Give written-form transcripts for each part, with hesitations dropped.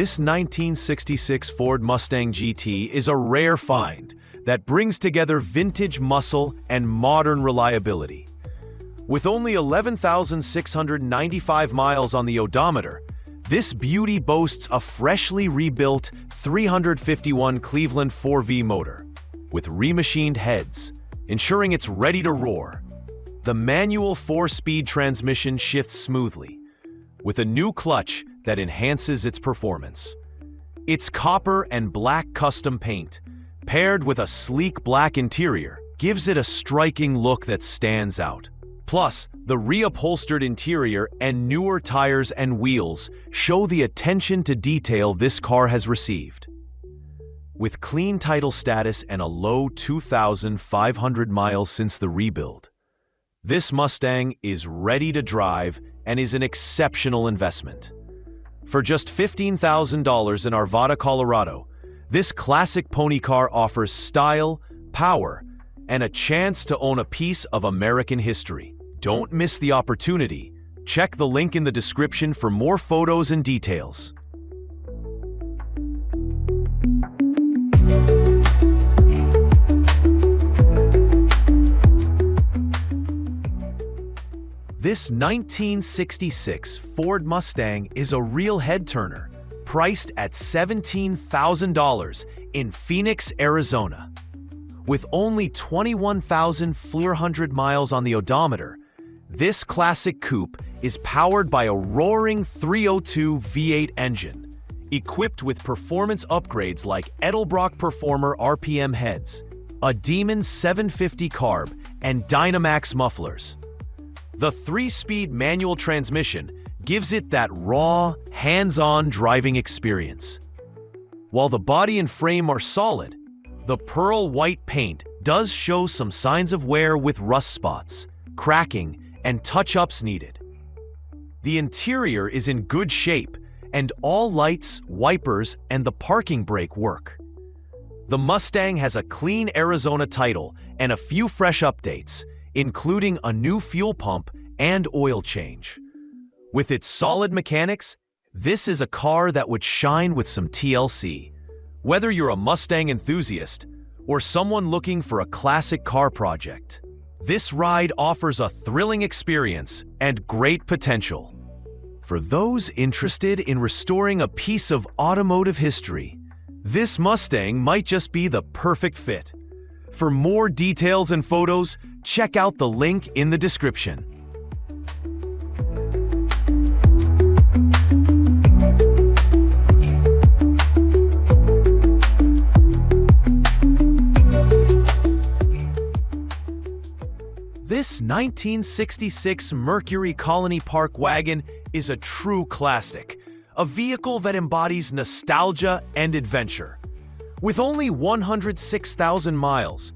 This 1966 Ford Mustang GT is a rare find that brings together vintage muscle and modern reliability. With only 11,695 miles on the odometer, this beauty boasts a freshly rebuilt 351 Cleveland 4V motor with remachined heads, ensuring it's ready to roar. The manual 4-speed transmission shifts smoothly, with a new clutch that enhances its performance. Its copper and black custom paint, paired with a sleek black interior, gives it a striking look that stands out. Plus, the reupholstered interior and newer tires and wheels show the attention to detail this car has received. With clean title status and a low 2,500 miles since the rebuild, this Mustang is ready to drive and is an exceptional investment. For just $15,000 in Arvada, Colorado, this classic pony car offers style, power, and a chance to own a piece of American history. Don't miss the opportunity. Check the link in the description for more photos and details. This 1966 Ford Mustang is a real head-turner, priced at $17,000 in Phoenix, Arizona. With only 21,400 miles on the odometer, this classic coupe is powered by a roaring 302 V8 engine, equipped with performance upgrades like Edelbrock Performer RPM heads, a Demon 750 carb, and Dynamax mufflers. The 3-speed manual transmission gives it that raw, hands-on driving experience. While the body and frame are solid, the pearl white paint does show some signs of wear with rust spots, cracking, and touch-ups needed. The interior is in good shape, and all lights, wipers, and the parking brake work. The Mustang has a clean Arizona title and a few fresh updates, including a new fuel pump and oil change. With its solid mechanics, this is a car that would shine with some TLC. Whether you're a Mustang enthusiast or someone looking for a classic car project, this ride offers a thrilling experience and great potential. For those interested in restoring a piece of automotive history, this Mustang might just be the perfect fit. For more details and photos, check out the link in the description. This 1966 Mercury Colony Park wagon is a true classic, a vehicle that embodies nostalgia and adventure. With only 106,000 miles,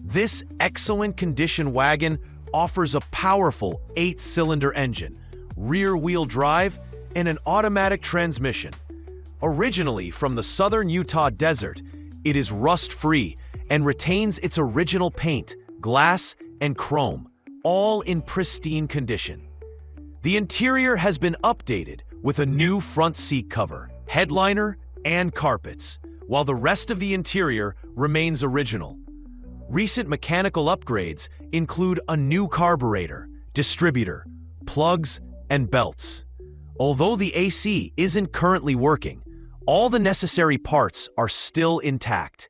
this excellent condition wagon offers a powerful 8-cylinder engine, rear-wheel drive, and an automatic transmission. Originally from the southern Utah desert, it is rust-free and retains its original paint, glass, and chrome, all in pristine condition. The interior has been updated with a new front seat cover, headliner, and carpets, while the rest of the interior remains original. Recent mechanical upgrades include a new carburetor, distributor, plugs, and belts. Although the AC isn't currently working, all the necessary parts are still intact.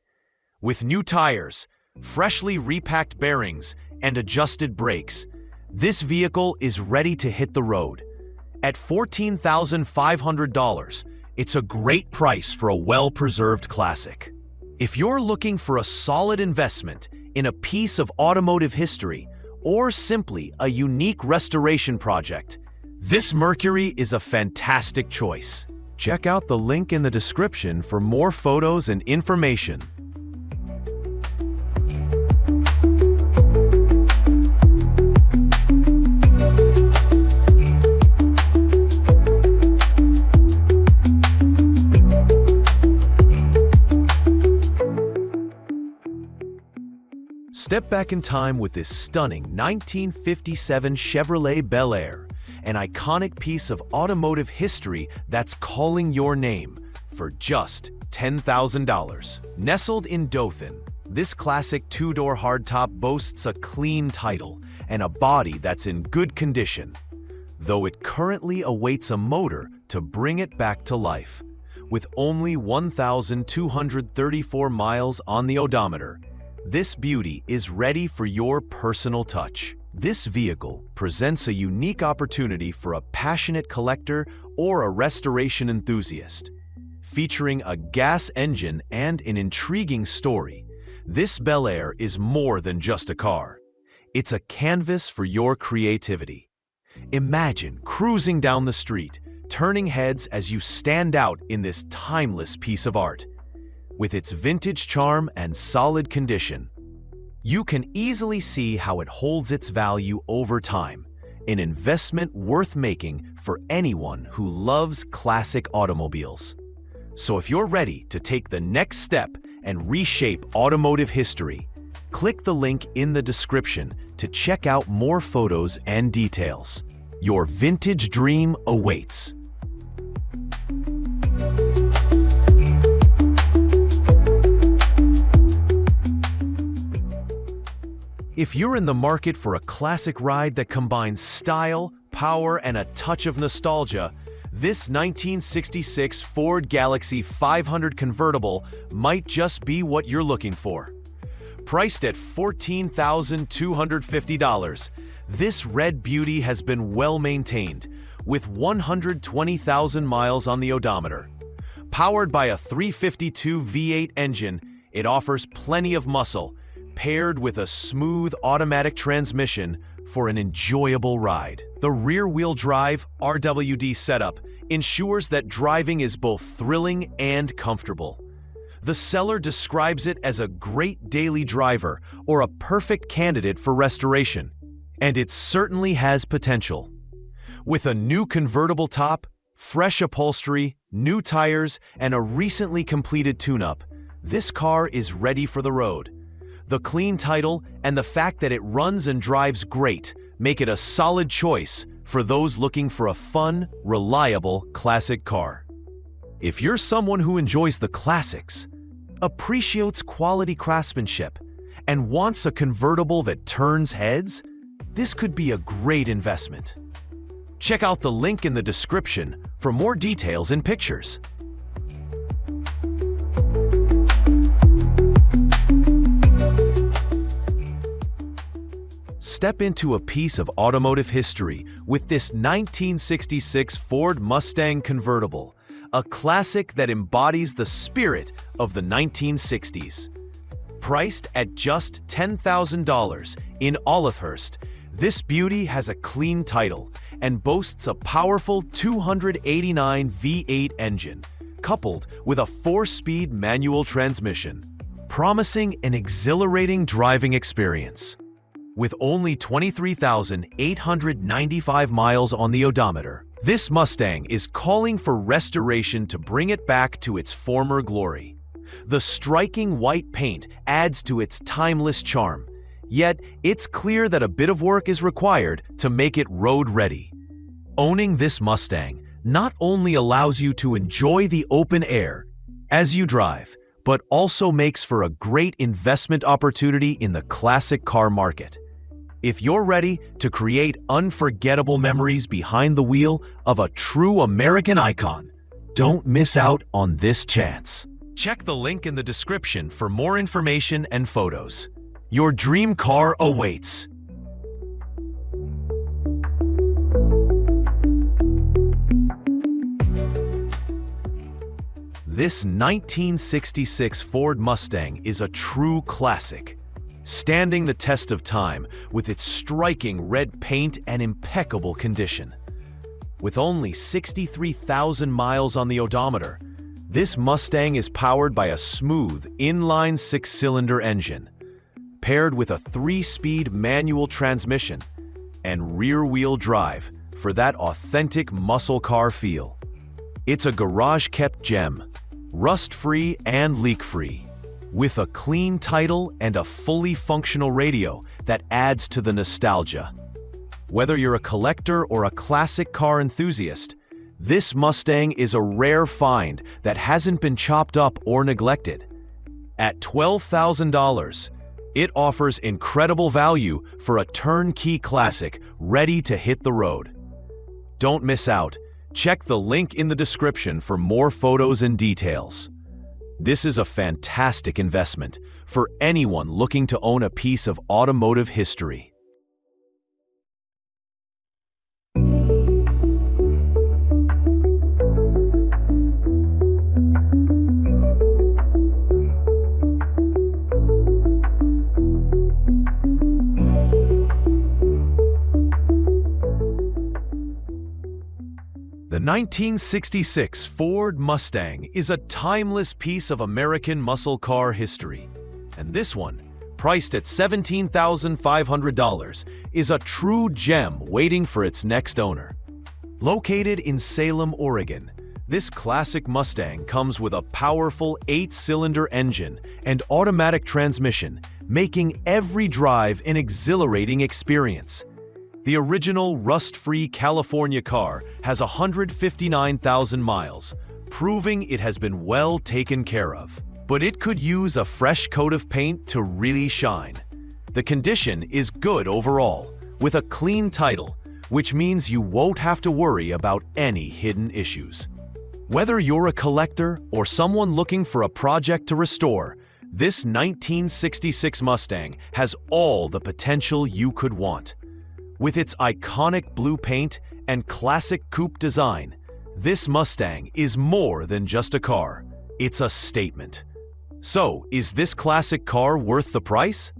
With new tires, freshly repacked bearings, and adjusted brakes, this vehicle is ready to hit the road. At $14,500, it's a great price for a well-preserved classic. If you're looking for a solid investment in a piece of automotive history or simply a unique restoration project, this Mercury is a fantastic choice. Check out the link in the description for more photos and information. Step back in time with this stunning 1957 Chevrolet Bel Air, an iconic piece of automotive history that's calling your name. for just $10,000. Nestled in Dothan, this classic two-door hardtop boasts a clean title and a body that's in good condition, though it currently awaits a motor to bring it back to life. With only 1,234 miles on the odometer, this beauty is ready for your personal touch. This vehicle presents a unique opportunity for a passionate collector or a restoration enthusiast. Featuring a gas engine and an intriguing story, this Bel Air is more than just a car. It's a canvas for your creativity. Imagine cruising down the street, turning heads as you stand out in this timeless piece of art. With its vintage charm and solid condition, you can easily see how it holds its value over time, an investment worth making for anyone who loves classic automobiles. So if you're ready to take the next step and reshape automotive history, click the link in the description to check out more photos and details. Your vintage dream awaits. If you're in the market for a classic ride that combines style, power, and a touch of nostalgia, this 1966 Ford Galaxie 500 convertible might just be what you're looking for. Priced at $14,250, this red beauty has been well maintained, with 120,000 miles on the odometer. Powered by a 352 V8 engine, it offers plenty of muscle, paired with a smooth automatic transmission for an enjoyable ride. The rear-wheel drive RWD setup ensures that driving is both thrilling and comfortable. The seller describes it as a great daily driver or a perfect candidate for restoration, and it certainly has potential. With a new convertible top, fresh upholstery, new tires, and a recently completed tune-up, this car is ready for the road. The clean title and the fact that it runs and drives great make it a solid choice for those looking for a fun, reliable classic car. If you're someone who enjoys the classics, appreciates quality craftsmanship, and wants a convertible that turns heads, this could be a great investment. Check out the link in the description for more details and pictures. Step into a piece of automotive history with this 1966 Ford Mustang convertible, a classic that embodies the spirit of the 1960s. Priced at just $10,000 in Olivehurst, this beauty has a clean title and boasts a powerful 289 V8 engine, coupled with a 4-speed manual transmission, promising an exhilarating driving experience. With only 23,895 miles on the odometer, this Mustang is calling for restoration to bring it back to its former glory. The striking white paint adds to its timeless charm, yet it's clear that a bit of work is required to make it road-ready. Owning this Mustang not only allows you to enjoy the open air as you drive, but also makes for a great investment opportunity in the classic car market. If you're ready to create unforgettable memories behind the wheel of a true American icon, don't miss out on this chance. Check the link in the description for more information and photos. Your dream car awaits. This 1966 Ford Mustang is a true classic, standing the test of time with its striking red paint and impeccable condition. With only 63,000 miles on the odometer, this Mustang is powered by a smooth, inline 6-cylinder engine, paired with a 3-speed manual transmission and rear-wheel drive for that authentic muscle car feel. It's a garage-kept gem, rust-free and leak-free, with a clean title and a fully functional radio that adds to the nostalgia. Whether you're a collector or a classic car enthusiast, This Mustang is a rare find that hasn't been chopped up or neglected. At $12,000, it offers incredible value for a turnkey classic ready to hit the road. Don't miss out. Check the link in the description for more photos and details. This is a fantastic investment for anyone looking to own a piece of automotive history. The 1966 Ford Mustang is a timeless piece of American muscle car history. And this one, priced at $17,500, is a true gem waiting for its next owner. Located in Salem, Oregon, this classic Mustang comes with a powerful 8-cylinder engine and automatic transmission, making every drive an exhilarating experience. The original rust-free California car has 159,000 miles, proving it has been well taken care of. But it could use a fresh coat of paint to really shine. The condition is good overall, with a clean title, which means you won't have to worry about any hidden issues. Whether you're a collector or someone looking for a project to restore, this 1966 Mustang has all the potential you could want. With its iconic blue paint and classic coupe design, this Mustang is more than just a car. It's a statement. So, is this classic car worth the price?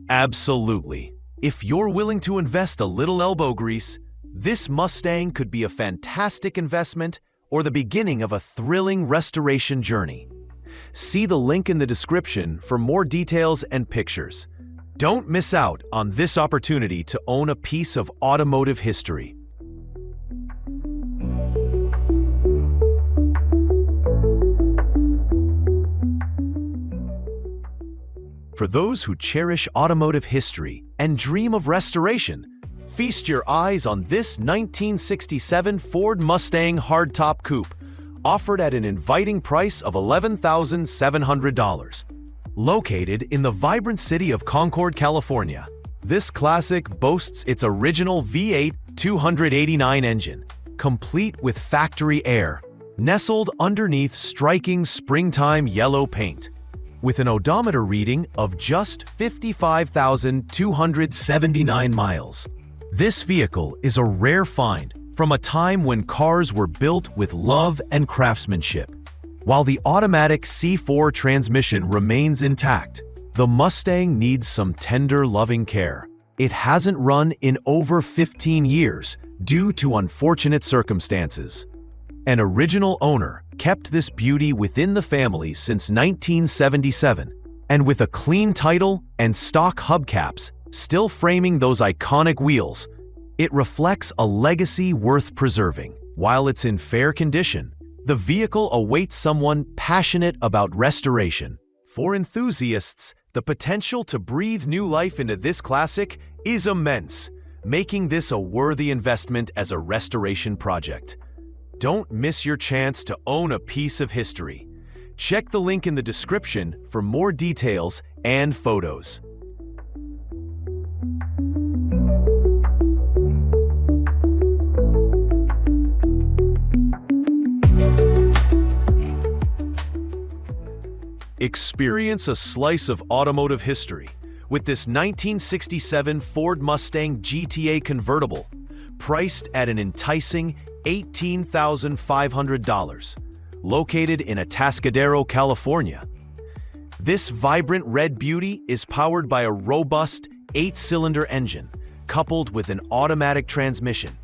Absolutely. If you're willing to invest a little elbow grease, this Mustang could be a fantastic investment or the beginning of a thrilling restoration journey. See the link in the description for more details and pictures. Don't miss out on this opportunity to own a piece of automotive history. For those who cherish automotive history and dream of restoration, feast your eyes on this 1967 Ford Mustang hardtop coupe, offered at an inviting price of $11,700. Located in the vibrant city of Concord, California, this classic boasts its original V8 289 engine, complete with factory air, nestled underneath striking springtime yellow paint. With an odometer reading of just 55,279 miles. This vehicle is a rare find from a time when cars were built with love and craftsmanship. While the automatic C4 transmission remains intact, the Mustang needs some tender, loving care. It hasn't run in over 15 years due to unfortunate circumstances. An original owner kept this beauty within the family since 1977, and with a clean title and stock hubcaps still framing those iconic wheels, it reflects a legacy worth preserving. While it's in fair condition, the vehicle awaits someone passionate about restoration. For enthusiasts, the potential to breathe new life into this classic is immense, making this a worthy investment as a restoration project. Don't miss your chance to own a piece of history. Check the link in the description for more details and photos. Experience a slice of automotive history with this 1967 Ford Mustang GTA convertible, priced at an enticing $18,500, located in Atascadero, California. This vibrant red beauty is powered by a robust 8-cylinder engine coupled with an automatic transmission,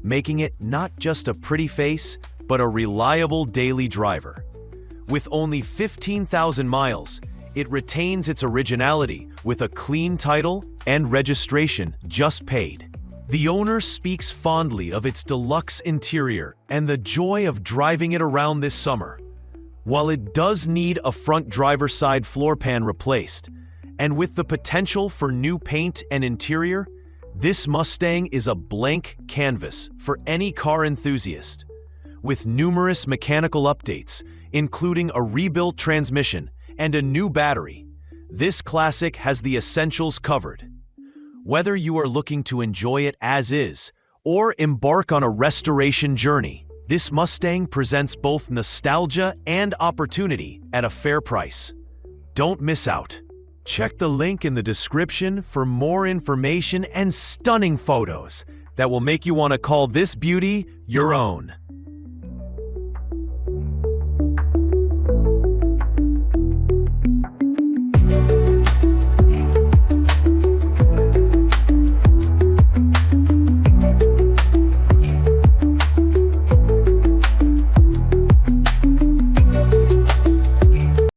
making it not just a pretty face, but a reliable daily driver. With only 15,000 miles, it retains its originality with a clean title and registration just paid. The owner speaks fondly of its deluxe interior and the joy of driving it around this summer. While it does need a front driver's side floor pan replaced, and with the potential for new paint and interior, this Mustang is a blank canvas for any car enthusiast. with numerous mechanical updates, including a rebuilt transmission and a new battery. This classic has the essentials covered. Whether you are looking to enjoy it as is or embark on a restoration journey, this Mustang presents both nostalgia and opportunity at a fair price. Don't miss out. Check the link in the description for more information and stunning photos that will make you want to call this beauty your own.